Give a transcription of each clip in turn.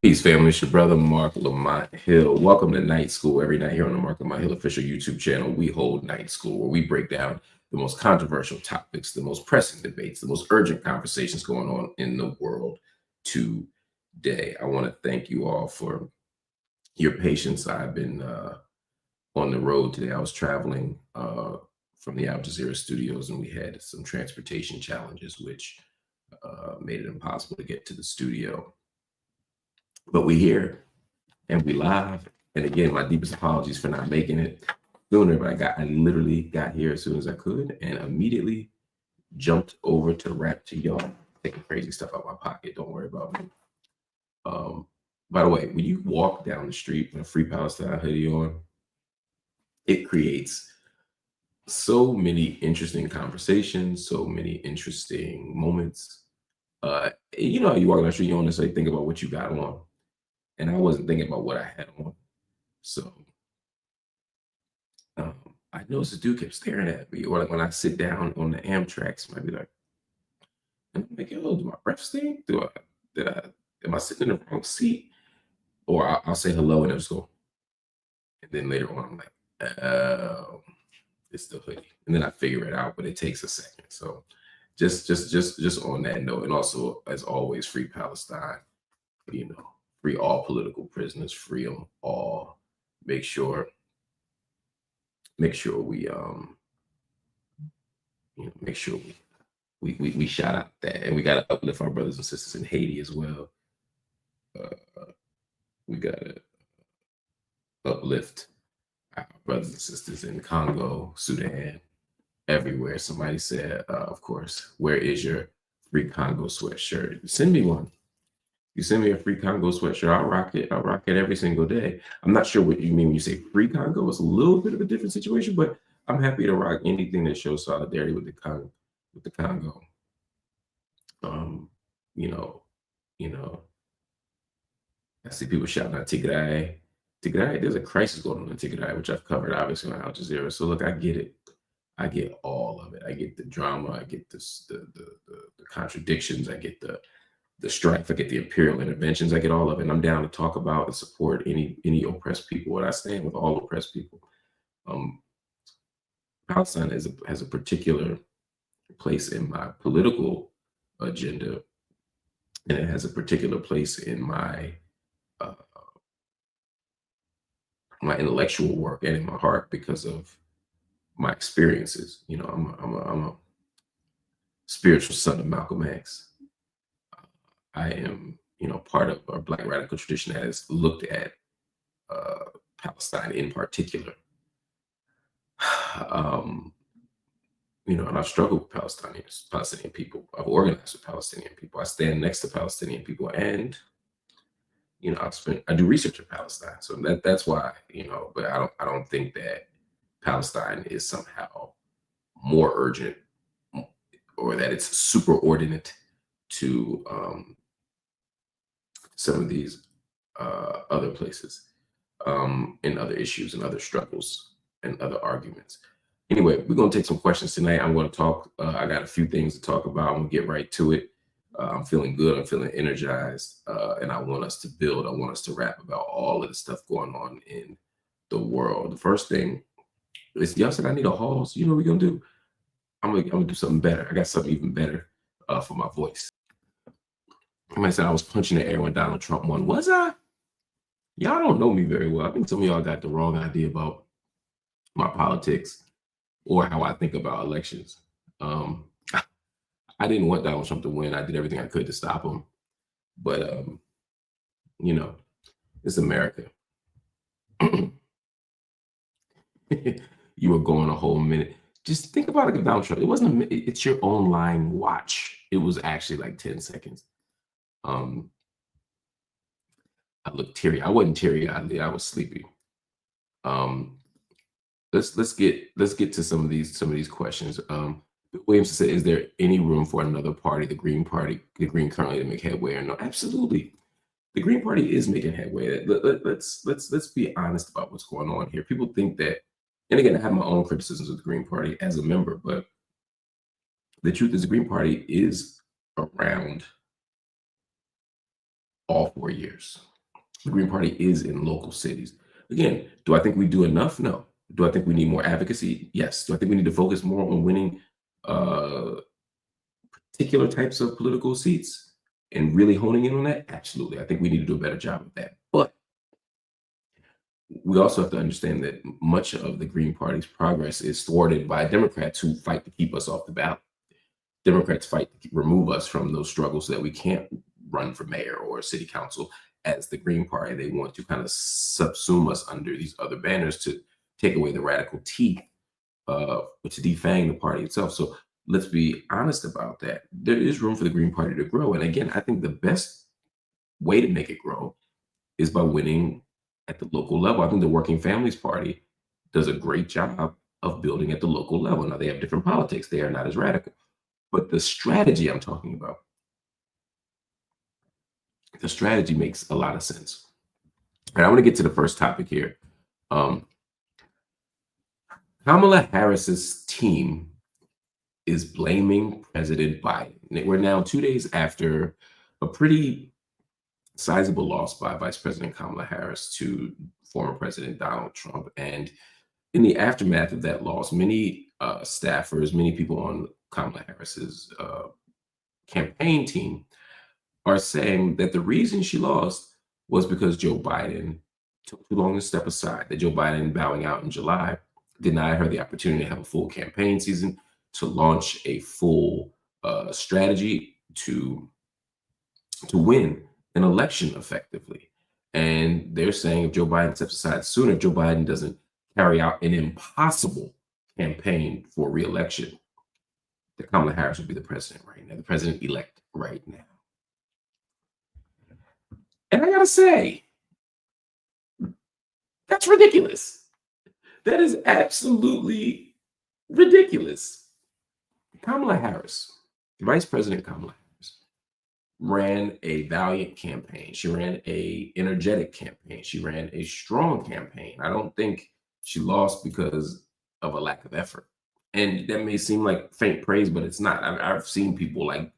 Peace, family. It's your brother, Marc Lamont Hill. Welcome to Night School. Every night here on the Marc Lamont Hill official YouTube channel, we hold Night School, where we break down the most controversial topics, the most pressing debates, the most urgent conversations going on in the world today. I want to thank you all for your patience. I've been on the road today. I was traveling from the Al Jazeera studios, and we had some transportation challenges, which made it impossible to get to the studio. But we here and we live. And again, my deepest apologies for not making it sooner, but I literally got here as soon as I could and immediately jumped over to rap to y'all, taking crazy stuff out my pocket. Don't worry about me. By the way, when you walk down the street with a Free Palestine hoodie on, it creates so many interesting conversations, so many interesting moments. You know, you walk down the street, you don't necessarily think about what you got on. And I wasn't thinking about what I had on. So I noticed the dude kept staring at me. Or like when I sit down on the Amtrak, somebody be like, and I'm like, yo, do my breath stink? Am I sitting in the wrong seat? Or I'll say hello and they'll just go. And then later on, I'm like, oh, it's the hoodie. And then I figure it out, but it takes a second. So just on that note, and also as always, free Palestine, you know. Free all political prisoners, free them all. Make sure we we shout out that, and we got to uplift our brothers and sisters in Haiti as well. We got to uplift our brothers and sisters in Congo, Sudan, everywhere. Somebody said, of course, where is your free Congo sweatshirt? Send me one. You send me a free Congo sweatshirt, I'll rock it. I'll rock it every single day. I'm not sure what you mean when you say free Congo. It's a little bit of a different situation, but I'm happy to rock anything that shows solidarity with the Congo. You know, I see people shouting out Tigray. There's a crisis going on in Tigray, which I've covered obviously on Al Jazeera. So look, I get it. I get all of it. I get the drama. I get the contradictions. I get the strife, I get the imperial interventions, I get all of it. And I'm down to talk about and support any oppressed people. And I stand with all oppressed people. Palestine has a particular place in my political agenda, and it has a particular place in my my intellectual work and in my heart because of my experiences. You know, I'm a spiritual son of Malcolm X. I am, part of a Black radical tradition that has looked at Palestine in particular. And I've struggled with Palestinian people. I've organized with Palestinian people. I stand next to Palestinian people, and I do research in Palestine. So that's why, but I don't think that Palestine is somehow more urgent or that it's superordinate to some of these other places, and other issues and other struggles and other arguments. Anyway, we're going to take some questions tonight. I'm going to talk. I got a few things to talk about. I'm going to get right to it. I'm feeling good. I'm feeling energized. And I want us to build. I want us to rap about all of the stuff going on in the world. The first thing is, y'all said I need a haul. So you know what we're going to do? I'm going to do something better. I got something even better for my voice. Somebody said I was punching the air when Donald Trump won. Was I? Y'all don't know me very well. I think some of y'all got the wrong idea about my politics or how I think about elections. I didn't want Donald Trump to win. I did everything I could to stop him. But, it's America. You were going a whole minute. Just think about it, Donald Trump. It wasn't a minute. It's your own line. Watch. It was actually like 10 seconds. I looked teary. I wasn't teary-eyed. I was sleepy. Let's get to some of these questions. Williamson said, "Is there any room for another party, the Green Party, the Green currently, to make headway or no?" Absolutely. The Green Party is making headway. Let's be honest about what's going on here. People think that, and again, I have my own criticisms of the Green Party as a member, but the truth is the Green Party is around all 4 years. The Green Party is in local cities. Again, do I think we do enough? No. Do I think we need more advocacy? Yes. Do I think we need to focus more on winning uh, particular types of political seats and really honing in on that? Absolutely. I think we need to do a better job of that. But we also have to understand that much of the Green Party's progress is thwarted by Democrats who fight to keep us off the ballot. Democrats fight to remove us from those struggles so that we can't run for mayor or city council as the Green Party. They want to kind of subsume us under these other banners to take away the radical teeth, to defang the party itself. So let's be honest about that. There is room for the Green Party to grow. And again, I think the best way to make it grow is by winning at the local level. I think the Working Families Party does a great job of building at the local level. Now, they have different politics, they are not as radical. But the strategy I'm talking about, the strategy makes a lot of sense. And I want to get to the first topic here. Kamala Harris's team is blaming President Biden. We're now 2 days after a pretty sizable loss by Vice President Kamala Harris to former President Donald Trump. And in the aftermath of that loss, many staffers, many people on Kamala Harris's campaign team are saying that the reason she lost was because Joe Biden took too long to step aside, that Joe Biden bowing out in July denied her the opportunity to have a full campaign season, to launch a full strategy to win an election effectively. And they're saying if Joe Biden steps aside sooner, if Joe Biden doesn't carry out an impossible campaign for re-election, that Kamala Harris would be the president right now, the president-elect right now. And I gotta say, that's ridiculous. That is absolutely ridiculous. Kamala Harris, Vice President Kamala Harris, ran a valiant campaign. She ran a energetic campaign. She ran a strong campaign. I don't think she lost because of a lack of effort. And that may seem like faint praise, but it's not. I've seen people like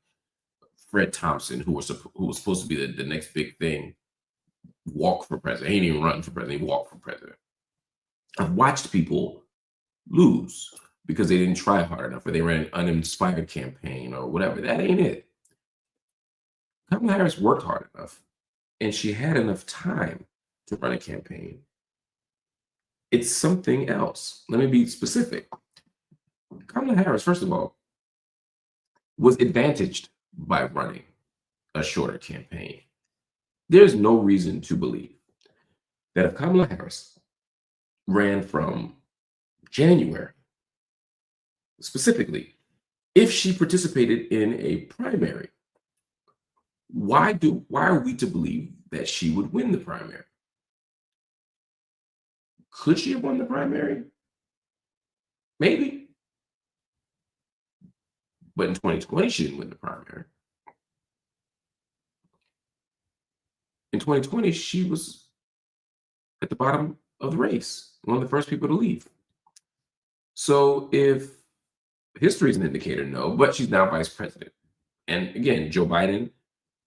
Fred Thompson, who was supposed to be the next big thing, walk for president. He didn't even run for president. He walked for president. I've watched people lose because they didn't try hard enough, or they ran an uninspired campaign or whatever. That ain't it. Kamala Harris worked hard enough, and she had enough time to run a campaign. It's something else. Let me be specific. Kamala Harris, first of all, was advantaged by running a shorter campaign. There's no reason to believe that if Kamala Harris ran from January, specifically, if she participated in a primary, why are we to believe that she would win the primary? Could she have won the primary? Maybe. But in 2020, she didn't win the primary. In 2020, she was at the bottom of the race, one of the first people to leave. So if history is an indicator, no, but she's now vice president. And again, Joe Biden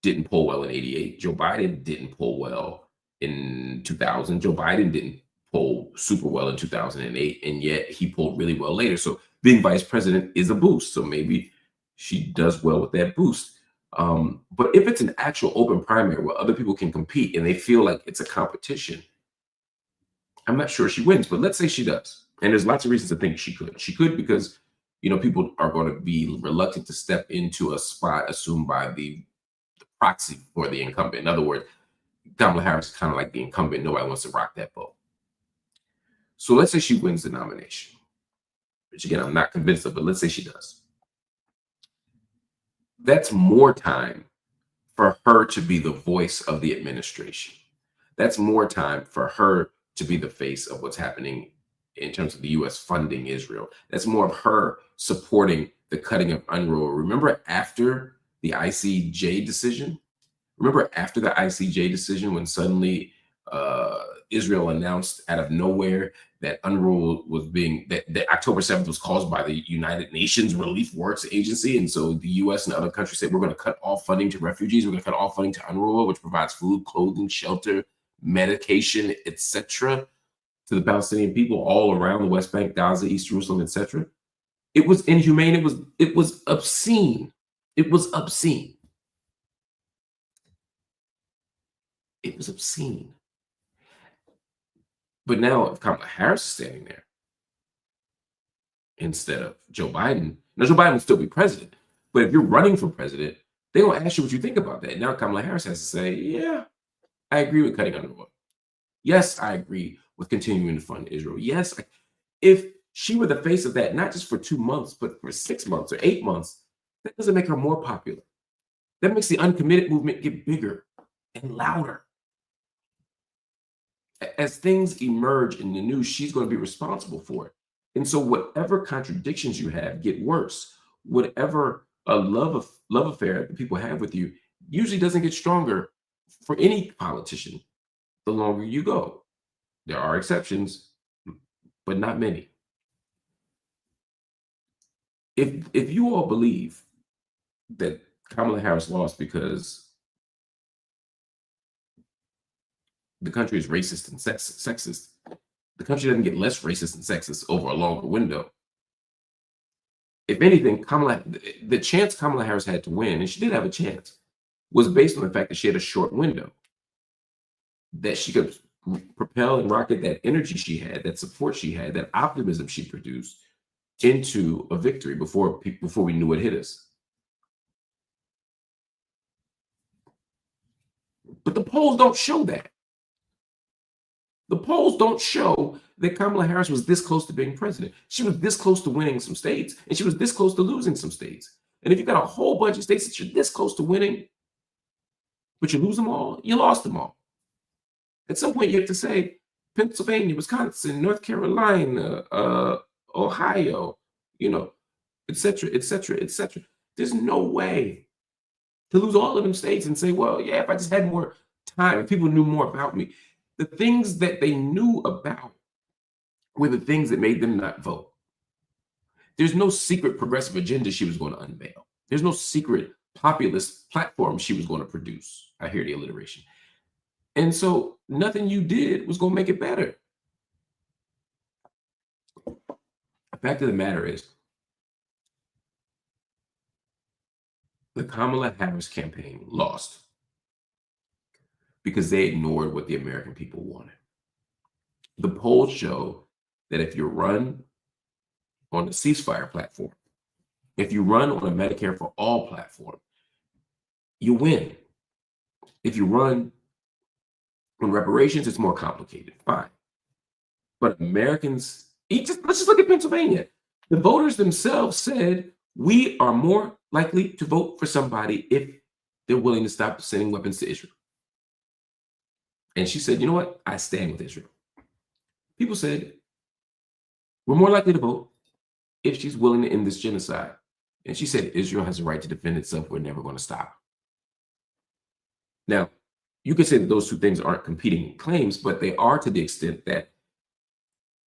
didn't poll well in 88. Joe Biden didn't poll well in 2000. Joe Biden didn't poll super well in 2008, and yet he polled really well later. So being vice president is a boost. So maybe she does well with that boost. But if it's an actual open primary where other people can compete and they feel like it's a competition, I'm not sure she wins, but let's say she does. And there's lots of reasons to think she could. She could because, people are going to be reluctant to step into a spot assumed by the proxy for the incumbent. In other words, Kamala Harris is kind of like the incumbent. Nobody wants to rock that boat. So let's say she wins the nomination, which again, I'm not convinced of, but let's say she does. That's more time for her to be the voice of the administration. That's more time for her to be the face of what's happening in terms of the U.S. funding Israel. That's more of her supporting the cutting of UNRWA. Remember after the ICJ decision? When suddenly Israel announced out of nowhere that UNRWA was that October 7th was caused by the United Nations Relief Works Agency. And so the US and other countries said, we're going to cut all funding to refugees. We're going to cut all funding to UNRWA, which provides food, clothing, shelter, medication, etc., to the Palestinian people all around the West Bank, Gaza, East Jerusalem, etc. It was inhumane. It was obscene. It was obscene. It was obscene. But now if Kamala Harris is standing there instead of Joe Biden, now Joe Biden will still be president. But if you're running for president, they're going to ask you what you think about that. Now Kamala Harris has to say, yeah, I agree with cutting UNRWA. Yes, I agree with continuing to fund Israel. Yes, if she were the face of that, not just for 2 months, but for 6 months or 8 months, that doesn't make her more popular. That makes the uncommitted movement get bigger and louder. As things emerge in the news, she's going to be responsible for it. And so whatever contradictions you have get worse. Whatever a love affair that people have with you usually doesn't get stronger for any politician the longer you go. There are exceptions, but not many. If you all believe that Kamala Harris lost because the country is racist and sexist, the country doesn't get less racist and sexist over a longer window. If anything, the chance Kamala Harris had to win, and she did have a chance, was based on the fact that she had a short window, that she could propel and rocket that energy she had, that support she had, that optimism she produced into a victory before we knew it hit us. But the polls don't show that. The polls don't show that Kamala Harris was this close to being president. She was this close to winning some states, and she was this close to losing some states. And if you got a whole bunch of states that you're this close to winning, but you lose them all, you lost them all. At some point, you have to say Pennsylvania, Wisconsin, North Carolina, Ohio, et cetera, et cetera, et cetera. There's no way to lose all of them states and say, well, yeah, if I just had more time, if people knew more about me. The things that they knew about were the things that made them not vote. There's no secret progressive agenda she was going to unveil. There's no secret populist platform she was going to produce. I hear the alliteration. And so nothing you did was going to make it better. The fact of the matter is, the Kamala Harris campaign lost because they ignored what the American people wanted. The polls show that if you run on the ceasefire platform, if you run on a Medicare for all platform, you win. If you run on reparations, it's more complicated. Fine. But Americans, let's just look at Pennsylvania. The voters themselves said, we are more likely to vote for somebody if they're willing to stop sending weapons to Israel. And she said, you know what? I stand with Israel. People said, we're more likely to vote if she's willing to end this genocide. And she said, Israel has a right to defend itself. We're never going to stop. Now, you could say that those two things aren't competing claims, but they are to the extent that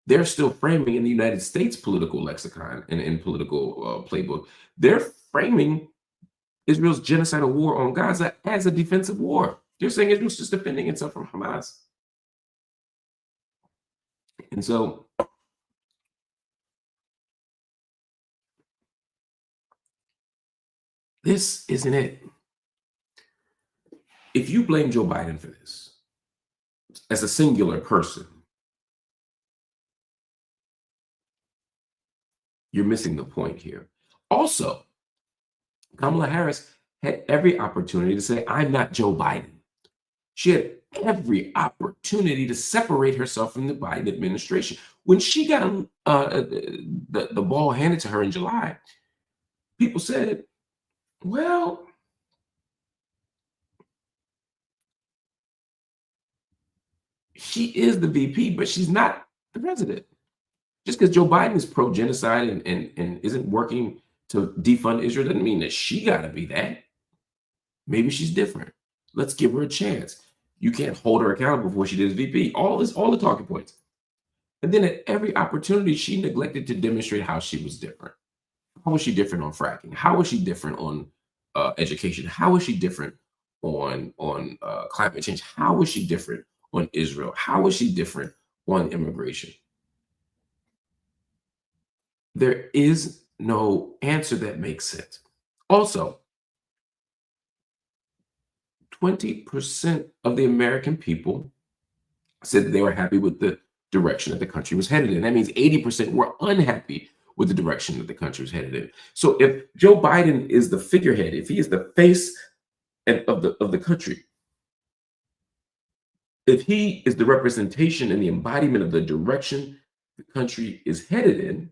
they're still framing in the United States political lexicon and in political playbook, they're framing Israel's genocidal war on Gaza as a defensive war. They're saying Israel's just defending itself from Hamas. And so this isn't it. If you blame Joe Biden for this as a singular person, you're missing the point here. Also, Kamala Harris had every opportunity to say, I'm not Joe Biden. She had every opportunity to separate herself from the Biden administration. When she got the ball handed to her in July, people said, well, she is the VP, but she's not the president. Just because Joe Biden is pro-genocide and isn't working to defund Israel doesn't mean that she got to be that. Maybe she's different. Let's give her a chance. You can't hold her accountable for what she did as VP. All the talking points. And then at every opportunity, she neglected to demonstrate how she was different. How was she different on fracking? How was she different on education? How was she different on climate change? How was she different on Israel? How is she different on immigration? There is no answer that makes sense. Also, 20% of the American people said that they were happy with the direction that the country was headed in. That means 80% were unhappy with the direction that the country was headed in. So if Joe Biden is the figurehead, if he is the face of the country, if he is the representation and the embodiment of the direction the country is headed in,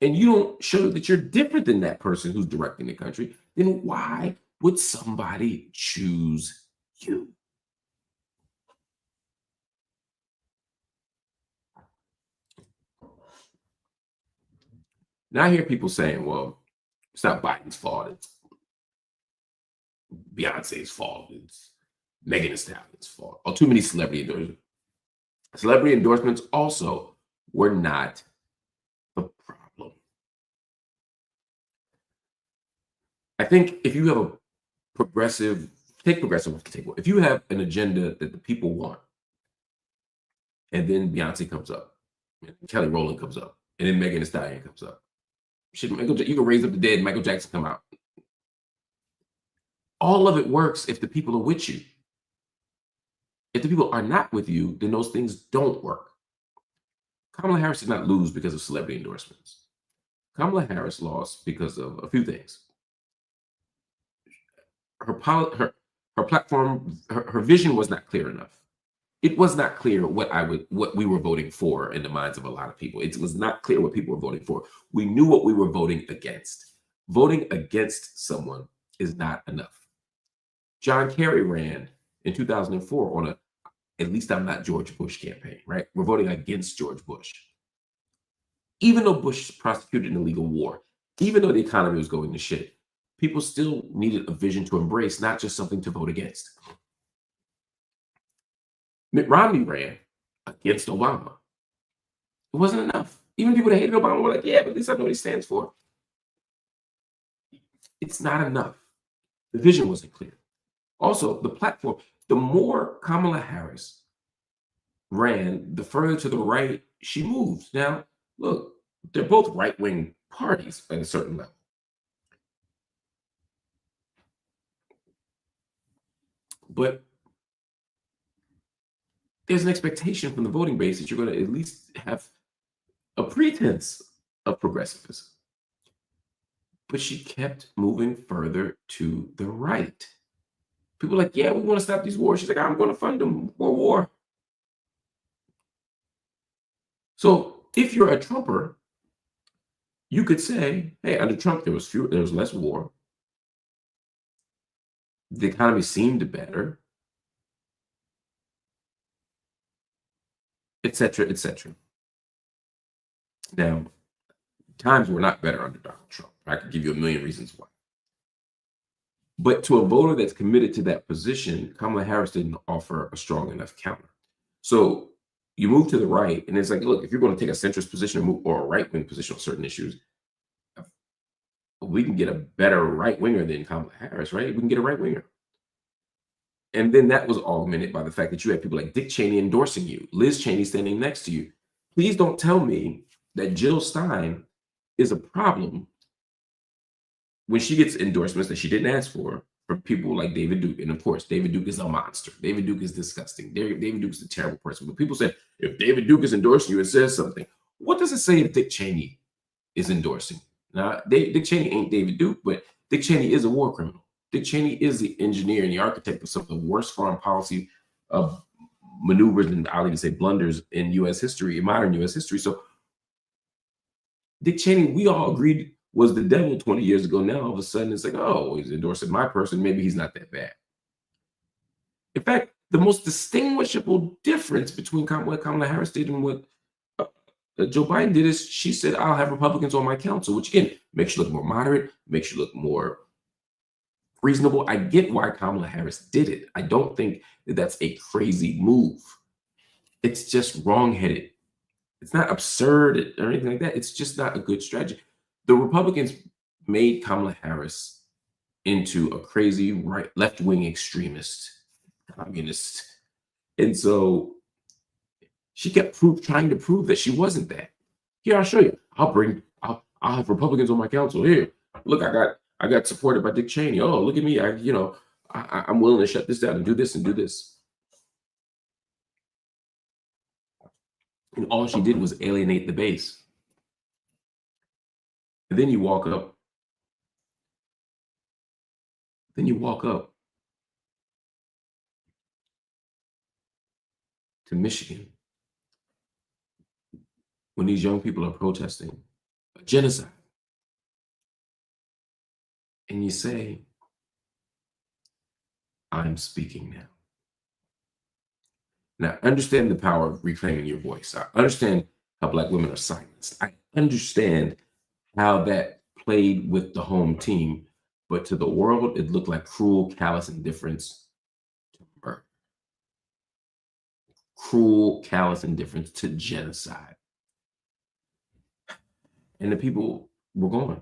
and you don't show that you're different than that person who's directing the country, then why would somebody choose you? Now I hear people saying, well, it's not Biden's fault, it's Beyonce's fault, it's Megan Thee Stallion's fault. Oh, too many celebrity endorsements. Celebrity endorsements also were not the problem. I think if you have a progressive, take progressive off the table. If you have an agenda that the people want, and then Beyonce comes up, and Kelly Rowland comes up, and then Megan Thee Stallion comes up, you can raise up the dead, Michael Jackson come out. All of it works if the people are with you. If the people are not with you, then those things don't work. Kamala Harris did not lose because of celebrity endorsements. Kamala Harris lost because of a few things. Her platform, her vision was not clear enough. It was not clear what we were voting for in the minds of a lot of people. It was not clear what people were voting for. We knew what we were voting against. Voting against someone is not enough. John Kerry ran in 2004 on At Least I'm Not George Bush campaign, right? We're voting against George Bush. Even though Bush prosecuted an illegal war, even though the economy was going to shit, people still needed a vision to embrace, not just something to vote against. Mitt Romney ran against Obama. It wasn't enough. Even people that hated Obama were like, yeah, but at least I know what he stands for. It's not enough. The vision wasn't clear. Also, the platform, the more Kamala Harris ran, the further to the right she moves. Now, look, they're both right-wing parties at a certain level. But there's an expectation from the voting base that you're going to at least have a pretense of progressivism. But she kept moving further to the right. People are like, yeah, we want to stop these wars. She's like, I'm going to fund them. War. So if you're a Trumper, you could say, hey, under Trump, there was less war. The economy seemed better, et cetera, et cetera. Now, times were not better under Donald Trump. I could give you a million reasons why. But to a voter that's committed to that position, Kamala Harris didn't offer a strong enough counter. So you move to the right, and it's like, look, if you're going to take a centrist position or a right-wing position on certain issues, we can get a better right-winger than Kamala Harris, right? We can get a right-winger. And then that was augmented by the fact that you had people like Dick Cheney endorsing you, Liz Cheney standing next to you. Please don't tell me that Jill Stein is a problem when she gets endorsements that she didn't ask for from people like David Duke. And of course, David Duke is a monster. David Duke is disgusting. David Duke is a terrible person. But people say, if David Duke is endorsing you, it says something. What does it say if Dick Cheney is endorsing? Now, Dick Cheney ain't David Duke, but Dick Cheney is a war criminal. Dick Cheney is the engineer and the architect of some of the worst foreign policy maneuvers and I'll even say blunders in U.S. history, in modern U.S. history. So Dick Cheney, we all agreed, was the devil 20 years ago. Now all of a sudden it's like, oh, he's endorsing my person. Maybe he's not that bad. In fact, the most distinguishable difference between what Kamala Harris did and what Joe Biden did is she said, I'll have Republicans on my council, which again makes you look more moderate, makes you look more reasonable. I get why Kamala Harris did it. I don't think that that's a crazy move. It's just wrongheaded. It's not absurd or anything like that. It's just not a good strategy. The Republicans made Kamala Harris into a crazy left-wing extremist communist. And so she kept trying to prove that she wasn't that. Here, I'll show you. I'll have Republicans on my council. Here, look, I got supported by Dick Cheney. Oh, look at me. I'm willing to shut this down and do this and do this. And all she did was alienate the base. And then you walk up. To Michigan when these young people are protesting a genocide. And you say, I'm speaking now. Now, understand the power of reclaiming your voice. I understand how Black women are silenced. I understand how that played with the home team, but to the world, it looked like cruel, callous indifference to murder. Cruel, callous indifference to genocide. And the people were gone.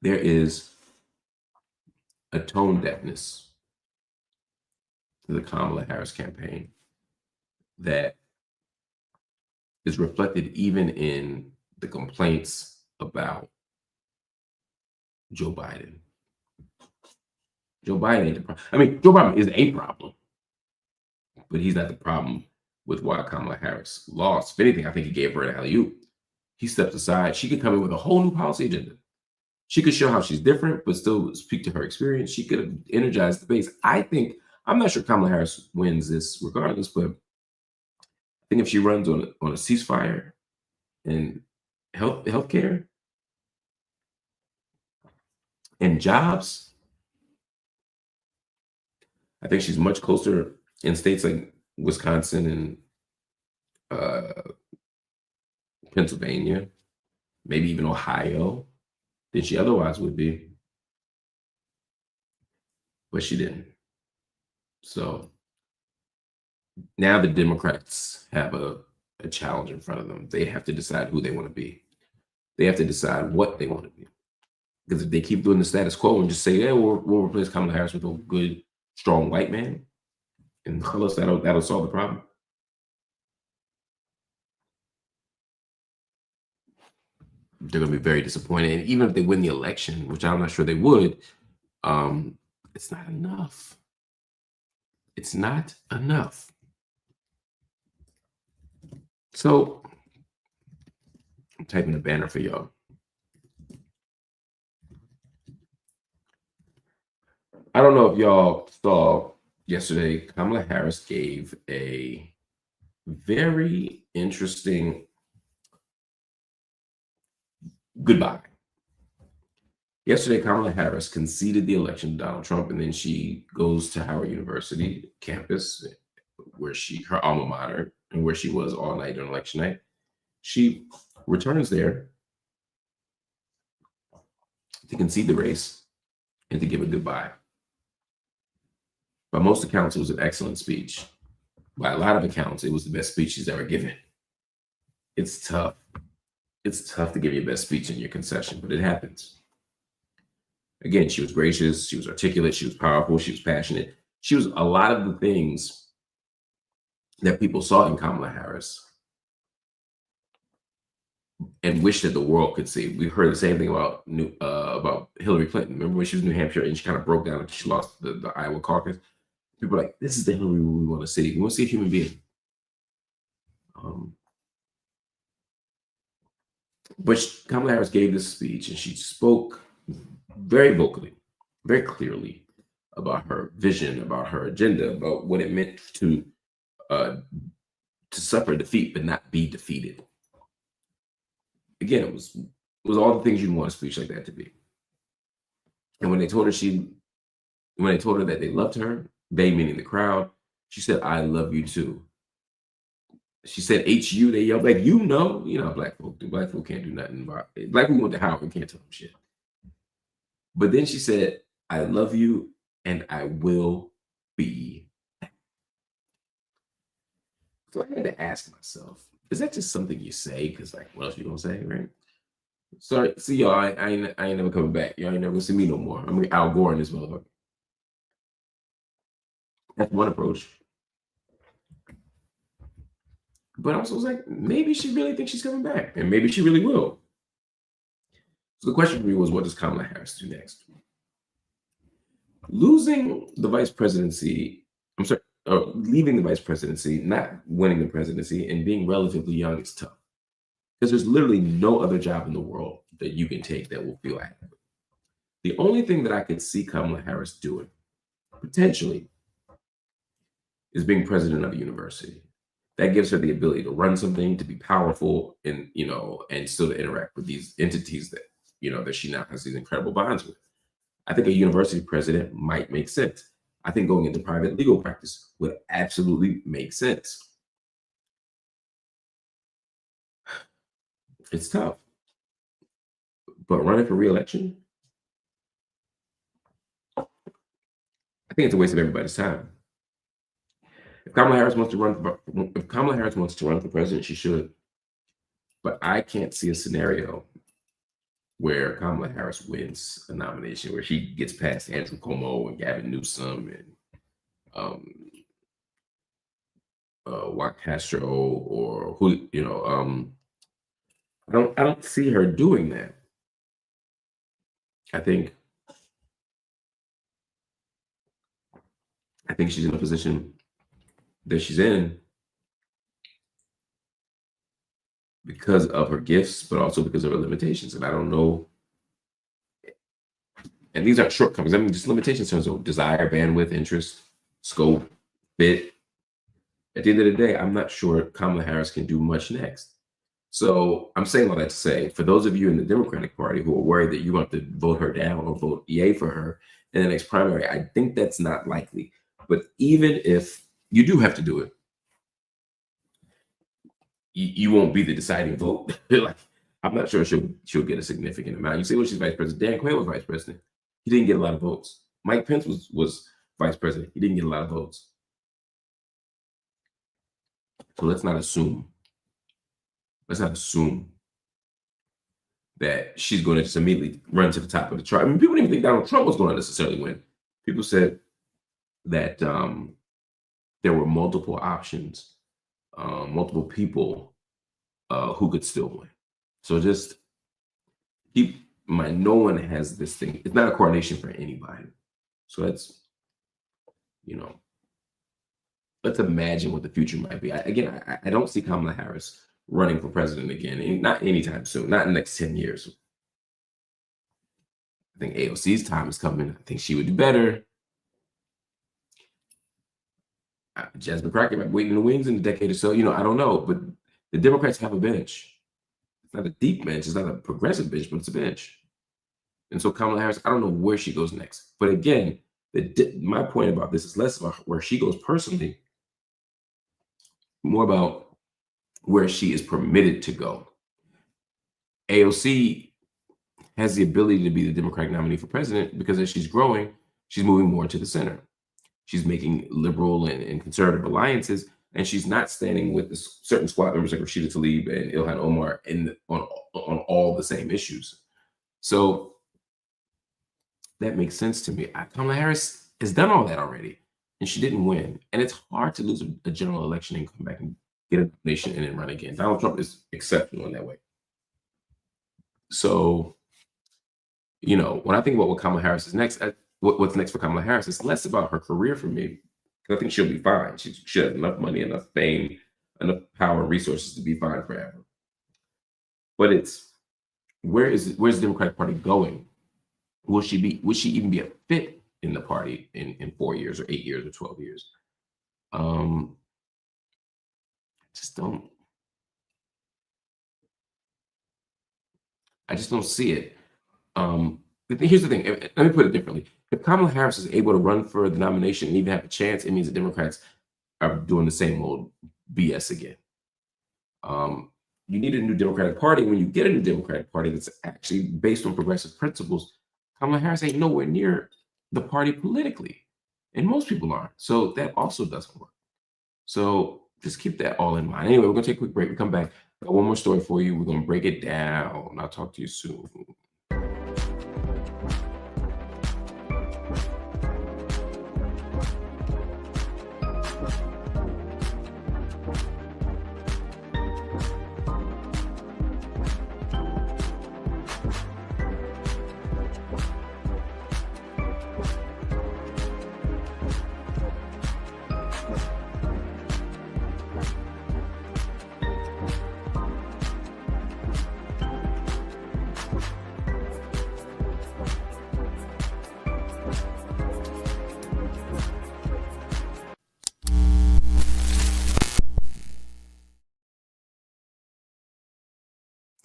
There is a tone deafness to the Kamala Harris campaign that is reflected even in the complaints about Joe Biden. Joe Biden ain't the problem. I mean, Joe Biden is a problem, but he's not the problem with why Kamala Harris lost. If anything, I think he gave her an alley-oop. He stepped aside. She could come in with a whole new policy agenda. She could show how she's different, but still speak to her experience. She could have energized the base. I'm not sure Kamala Harris wins this regardless, but I think if she runs on a ceasefire and healthcare and jobs, I think she's much closer in states like Wisconsin and Pennsylvania, maybe even Ohio, than she otherwise would be. But she didn't. So now the Democrats have a challenge in front of them. They have to decide who they want to be. They have to decide what they want to be. Because if they keep doing the status quo and just say, yeah, we'll replace Kamala Harris with a good, strong white man, and that'll solve the problem. They're going to be very disappointed. And even if they win the election, which I'm not sure they would, it's not enough. It's not enough. So I'm typing a banner for y'all. I don't know if y'all saw yesterday, Kamala Harris gave a very interesting goodbye. Yesterday, Kamala Harris conceded the election to Donald Trump, and then she goes to Howard University campus, where her alma mater, and where she was all night on election night. She returns there to concede the race and to give a goodbye. By most accounts, it was an excellent speech. By a lot of accounts, it was the best speech she's ever given. It's tough. It's tough to give your best speech in your concession, but it happens. Again, she was gracious, she was articulate, she was powerful, she was passionate. She was a lot of the things that people saw in Kamala Harris and wish that the world could see. We heard the same thing about Hillary Clinton. Remember when she was in New Hampshire and she kind of broke down after she lost the Iowa caucus? People are like, this is the Hillary we want to see. We want to see a human being. But Kamala Harris gave this speech and she spoke very vocally, very clearly about her vision, about her agenda, about what it meant to suffer defeat but not be defeated. Again, it was all the things you'd want a speech like that to be. And when they told her that they loved her, they meaning the crowd, she said, "I love you too." She said HU, they yelled like, you know how black folk do. Black folk can't do nothing about it. Black people went to Howard and can't tell them shit. But then she said, "I love you and I will be back." So I had to ask myself, is that just something you say? Because like, what else you gonna say, right? Sorry, see y'all, I ain't never coming back. Y'all ain't never gonna see me no more. I'm Al Gore in this motherfucker. That's one approach. But also, was like, maybe she really thinks she's coming back, and maybe she really will. So the question for me was, what does Kamala Harris do next? Losing the vice presidency, I'm sorry, leaving the vice presidency, not winning the presidency, and being relatively young is tough. Because there's literally no other job in the world that you can take that will feel adequate. The only thing that I could see Kamala Harris doing, potentially, is being president of a university. That gives her the ability to run something, to be powerful, and and still to interact with these entities that that she now has these incredible bonds with. I think a university president might make sense. I think going into private legal practice would absolutely make sense. It's tough, but running for re-election, I think it's a waste of everybody's time. If Kamala Harris wants to run for president, she should. But I can't see a scenario where Kamala Harris wins a nomination, where she gets past Andrew Cuomo and Gavin Newsom and Juan Castro or who I don't see her doing that. I think she's in a position that she's in because of her gifts, but also because of her limitations. And I don't know. And these aren't shortcomings. I mean, just limitations in terms of desire, bandwidth, interest, scope, fit. At the end of the day, I'm not sure Kamala Harris can do much next. So I'm saying all that to say, for those of you in the Democratic Party who are worried that you want to vote her down or vote yay for her in the next primary, I think that's not likely. But even if you do have to do it, you won't be the deciding vote. Like, I'm not sure she'll get a significant amount. You say, well, she's vice president. Dan Quayle was vice president. He didn't get a lot of votes. Mike Pence was vice president. He didn't get a lot of votes. So let's not assume that she's going to just immediately run to the top of the chart. I mean, people didn't even think Donald Trump was going to necessarily win. People said that there were multiple options, multiple people who could still win. So just keep in mind, no one has this thing. It's not a coronation for anybody. So let's imagine what the future might be. I don't see Kamala Harris running for president again, not anytime soon, not in the next 10 years. I think AOC's time is coming. I think she would do better. Jasmine Crockett might be waiting in the wings in a decade or so. I don't know. But the Democrats have a bench. It's not a deep bench. It's not a progressive bench, but it's a bench. And so Kamala Harris, I don't know where she goes next. But again, my point about this is less about where she goes personally, more about where she is permitted to go. AOC has the ability to be the Democratic nominee for president because as she's growing, she's moving more to the center. She's making liberal and conservative alliances, and she's not standing with certain squad members like Rashida Tlaib and Ilhan Omar on all the same issues. So that makes sense to me. Kamala Harris has done all that already, and she didn't win. And it's hard to lose a general election and come back and get a nomination and then run again. Donald Trump is exceptional in that way. So, when I think about what Kamala Harris is next, what's next for Kamala Harris, it's less about her career for me. I think she'll be fine. She has enough money, enough fame, enough power and resources to be fine forever. But it's where's the Democratic Party going? Would she even be a fit in the party in 4 years or 8 years or 12 years? I just don't see it. Here's the thing. Let me put it differently. If Kamala Harris is able to run for the nomination and even have a chance, it means the Democrats are doing the same old BS again. You need a new Democratic Party. When you get a new Democratic Party that's actually based on progressive principles, Kamala Harris ain't nowhere near the party politically, and most people aren't. So that also doesn't work. So just keep that all in mind. Anyway, we're going to take a quick break. We come back. Got one more story for you. We're going to break it down. I'll talk to you soon.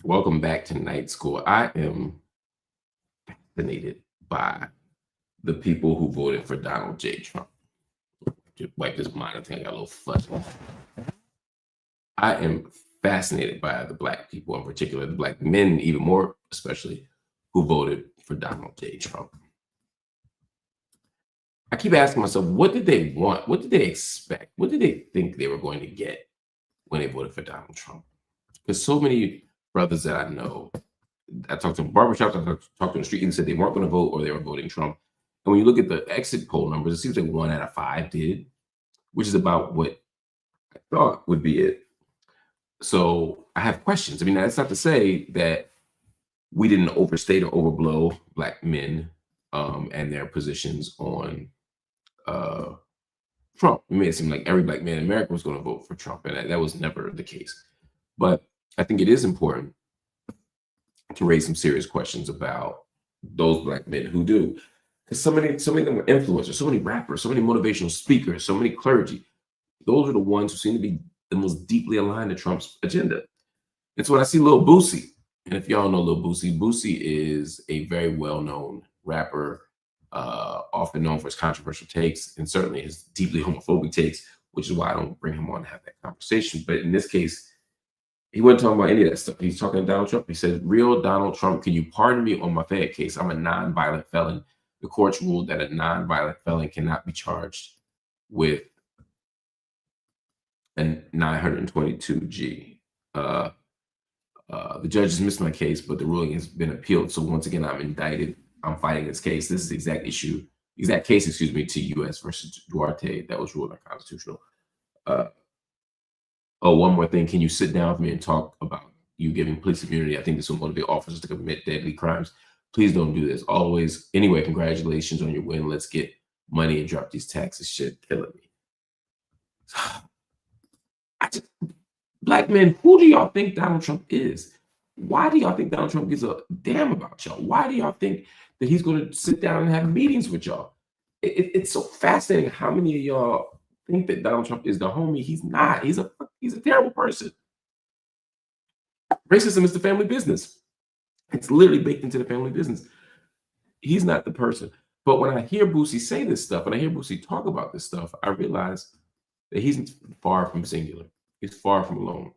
Welcome back to Night School. I am fascinated by the people who voted for Donald J. Trump. Just wipe this monitor thing, I got a little fuzzy. I am fascinated by the Black people in particular, the Black men, even more especially, who voted for Donald J. Trump. I keep asking myself, what did they want? What did they expect? What did they think they were going to get when they voted for Donald Trump? Because so many brothers that I know, I talked to barbershops, I talked to the street, and said they weren't going to vote or they were voting Trump. And when you look at the exit poll numbers, it seems like 1 out of 5 did, which is about what I thought would be it. So I have questions. I mean, that's not to say that we didn't overstate or overblow Black men and their positions on Trump. It made it seem like every Black man in America was going to vote for Trump, and that was never the case. But I think it is important to raise some serious questions about those Black men who do. Because so many of them were influencers, so many rappers, so many motivational speakers, so many clergy. Those are the ones who seem to be the most deeply aligned to Trump's agenda. And so when I see Lil Boosie, and if y'all know Lil Boosie, Boosie is a very well-known rapper, often known for his controversial takes, and certainly his deeply homophobic takes, which is why I don't bring him on to have that conversation. But in this case, he wasn't talking about any of that stuff. He's talking to Donald Trump. He said, "Real Donald Trump, can you pardon me on my Fed case? I'm a non-violent felon. The courts ruled that a non-violent felon cannot be charged with a 922G. The judge dismissed my case, but the ruling has been appealed. So once again, I'm indicted. I'm fighting this case. This is the exact case, to U.S. versus Duarte that was ruled unconstitutional. One more thing. Can you sit down with me and talk about you giving police immunity? I think this will motivate officers to commit deadly crimes. Please don't do this. Always. Anyway, congratulations on your win. Let's get money and drop these taxes. Shit, killing me." Black men, who do y'all think Donald Trump is? Why do y'all think Donald Trump gives a damn about y'all? Why do y'all think that he's going to sit down and have meetings with y'all? It's so fascinating how many of y'all think that Donald Trump is the homie. He's not. He's a terrible person. Racism is the family business. It's literally baked into the family business. He's not the person. But when I hear Boosie say this stuff, when I hear Boosie talk about this stuff, I realize that he's far from singular. He's far from alone.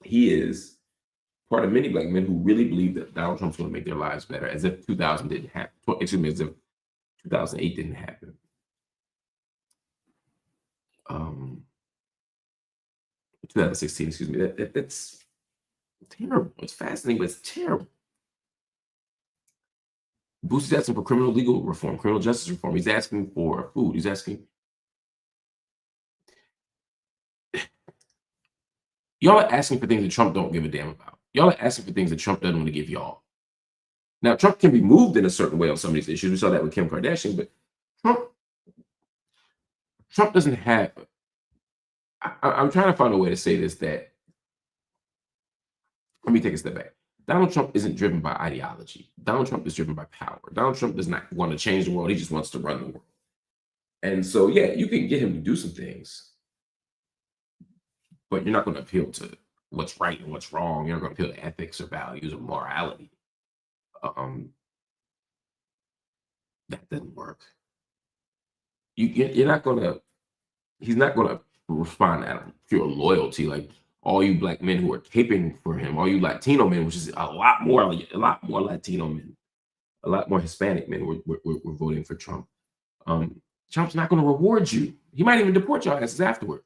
He is part of many Black men who really believe that Donald Trump's going to make their lives better, as if 2000 didn't happen. Excuse me, as if 2008 didn't happen. 2016, excuse me. That's terrible. It's fascinating, but it's terrible. Boosie's asking for criminal legal reform, criminal justice reform. He's asking for food. He's asking. Y'all are asking for things that Trump don't give a damn about. Y'all are asking for things that Trump doesn't want to give y'all. Now, Trump can be moved in a certain way on some of these issues. We saw that with Kim Kardashian, but Trump doesn't have. I'm trying to find a way to say this that. Let me take a step back. Donald Trump isn't driven by ideology. Donald Trump is driven by power. Donald Trump does not want to change the world. He just wants to run the world. And so, yeah, you can get him to do some things, but you're not going to appeal to what's right and what's wrong. You're not going to appeal to ethics or values or morality. That doesn't work. You're not going to. He's not going to respond out of pure loyalty, like all you Black men who are caping for him, all you Latino men, which is a lot more Latino men, a lot more Hispanic men were voting for Trump. Trump's not going to reward you. He might even deport your asses afterward.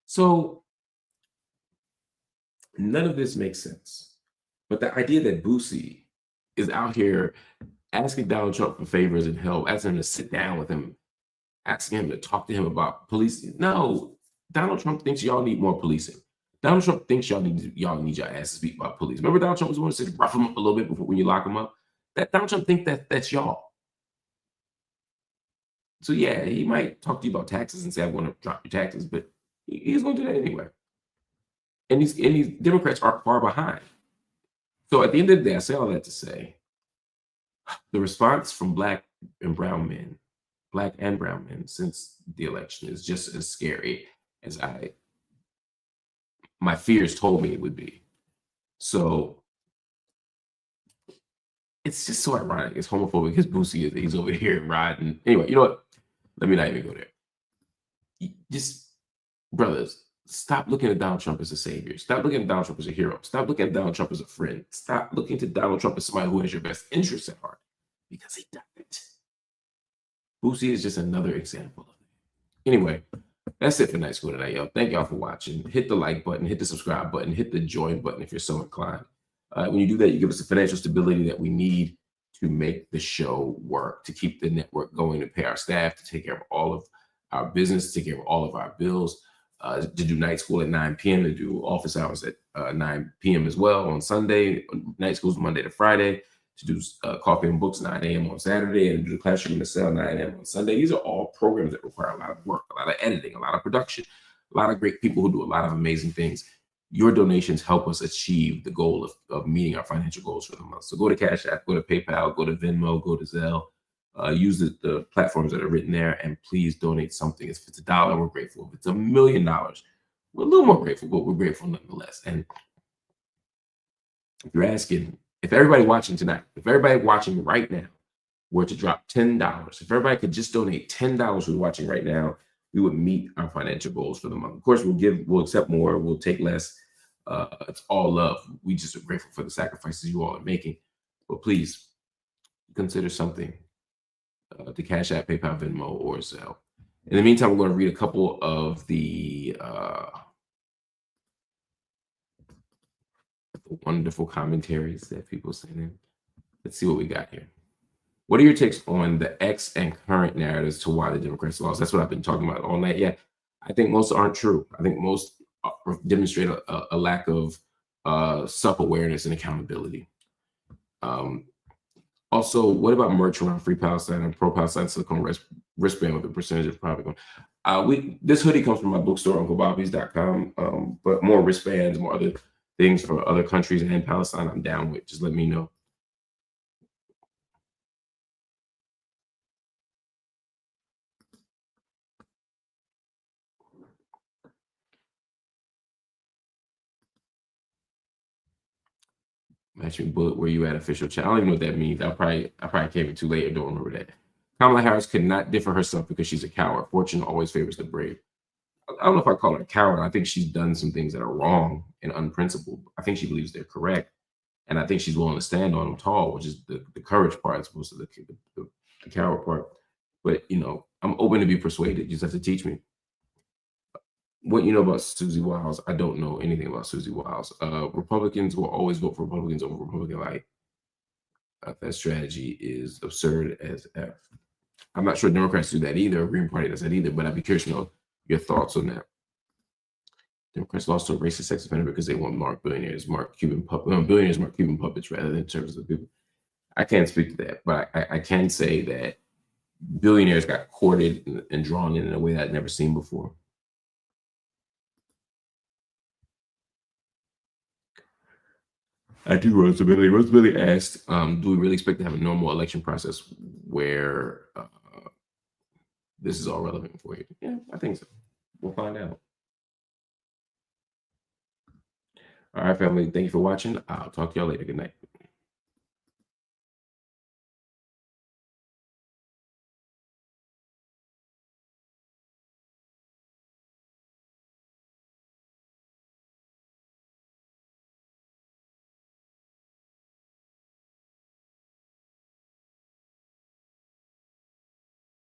So none of this makes sense. But the idea that Boosie is out here asking Donald Trump for favors and help, asking him to sit down with him, asking him to talk to him about policing. No, Donald Trump thinks y'all need more policing. Donald Trump thinks y'all need your asses beat by police. Remember Donald Trump was one to say rough him up a little bit before when you lock him up? That Donald Trump think that's y'all. So yeah, he might talk to you about taxes and say, "I want to drop your taxes," but he's going to do that anyway. And these Democrats are far behind. So at the end of the day, I say all that to say, the response from Black and brown men since the election is just as scary as my fears told me it would be. So it's just so ironic. It's homophobic because Boosie he's over here riding. Anyway, you know what? Let me not even go there. Just brothers, stop looking at Donald Trump as a savior. Stop looking at Donald Trump as a hero. Stop looking at Donald Trump as a friend. Stop looking to Donald Trump as somebody who has your best interests at heart, because he doesn't. Boosie is just another example of it. Anyway, that's it for Night School tonight, y'all. Thank y'all for watching. Hit the like button, hit the subscribe button, hit the join button if you're so inclined. When you do that, you give us the financial stability that we need to make the show work, to keep the network going, to pay our staff, to take care of all of our business, to take care of all of our bills, to do night school at 9 p.m., to do office hours at 9 p.m. as well on Sunday. Night school's Monday to Friday, to do coffee and books 9 a.m. on Saturday, and do the classroom in the cell 9 a.m. on Sunday. These are all programs that require a lot of work, a lot of editing, a lot of production, a lot of great people who do a lot of amazing things. Your donations help us achieve the goal of meeting our financial goals for the month. So go to Cash App, go to PayPal, go to Venmo, go to Zelle. Use the platforms that are written there, and please donate something. If it's $1, we're grateful. If it's $1 million, we're a little more grateful, but we're grateful nonetheless. And if you're asking, if everybody watching tonight, if everybody watching right now were to drop $10, if everybody could just donate $10 who's watching right now, we would meet our financial goals for the month. Of course, we'll accept more, we'll take less. It's all love. We just are grateful for the sacrifices you all are making. But please consider something to Cash App, PayPal, Venmo, or Zelle. In the meantime, we're going to read a couple of the wonderful commentaries that people send in. Let's see what we got here. What are your takes on the ex and current narratives to why the Democrats lost? That's what I've been talking about all night. Yeah, I think most aren't true. I think most demonstrate a lack of self-awareness and accountability. Also, what about merch around Free Palestine and pro-Palestine silicone wristband with a percentage of profit going? This hoodie comes from my bookstore, UncleBobbies.com, but more wristbands, more other things for other countries and Palestine, I'm down with. Just let me know. Matching bullet, where you at official chat. I don't even know what that means. I probably came in too late or don't remember that. Kamala Harris could not differ herself because she's a coward. Fortune always favors the brave. I don't know if I call her a coward. I think she's done some things that are wrong and unprincipled. I think she believes they're correct. And I think she's willing to stand on them tall, which is the courage part as opposed to the coward part. But, I'm open to be persuaded. You just have to teach me. What you know about Susie Wiles? I don't know anything about Susie Wiles. Republicans will always vote for Republicans over Republican light. That strategy is absurd as F. I'm not sure Democrats do that either. Green Party does that either, but I'd be curious to know your thoughts on that. Democrats lost to a racist sex offender because they want billionaires mark Cuban puppets rather than terms of people. I can't speak to that, but I can say that billionaires got courted and drawn in a way that I'd never seen before. I do, Rosability. Rosability asked, do we really expect to have a normal election process where this is all relevant for you? Yeah, I think so. We'll find out. All right, family. Thank you for watching. I'll talk to y'all later. Good night.